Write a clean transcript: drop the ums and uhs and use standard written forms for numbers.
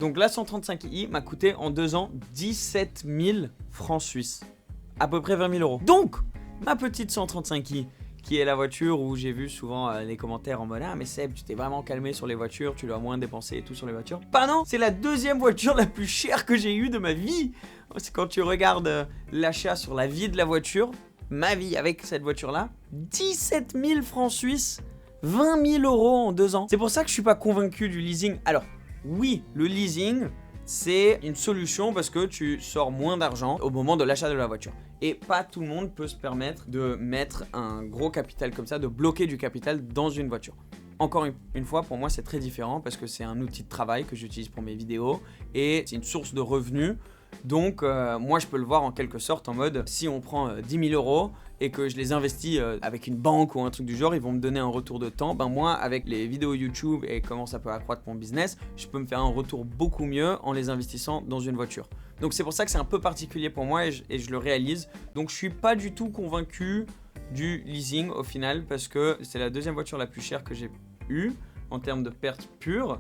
Donc la 135i m'a coûté en 2 ans 17 000 francs suisses. À peu près 20 000 euros. Donc, ma petite 135i, qui est la voiture où j'ai vu souvent les commentaires en mode « Ah mais Seb, tu t'es vraiment calmé sur les voitures, tu dois moins dépenser et tout sur les voitures. » Bah non, c'est la deuxième voiture la plus chère que j'ai eue de ma vie. C'est quand tu regardes l'achat sur la vie de la voiture, ma vie avec cette voiture-là, 17 000 francs suisses, 20 000 euros en 2 ans. C'est pour ça que je suis pas convaincu du leasing. Alors, oui, le leasing, c'est une solution parce que tu sors moins d'argent au moment de l'achat de la voiture. Et pas tout le monde peut se permettre de mettre un gros capital comme ça, de bloquer du capital dans une voiture. Encore une fois, pour moi, c'est très différent parce que c'est un outil de travail que j'utilise pour mes vidéos et c'est une source de revenus. Donc, moi, je peux le voir en quelque sorte en mode, si on prend 10 000 euros et que je les investis avec une banque ou un truc du genre, ils vont me donner un retour de temps. Ben moi, avec les vidéos YouTube et comment ça peut accroître mon business, je peux me faire un retour beaucoup mieux en les investissant dans une voiture. Donc, c'est pour ça que c'est un peu particulier pour moi et je le réalise. Donc, je suis pas du tout convaincu du leasing au final parce que c'est la deuxième voiture la plus chère que j'ai eue en termes de pertes pures.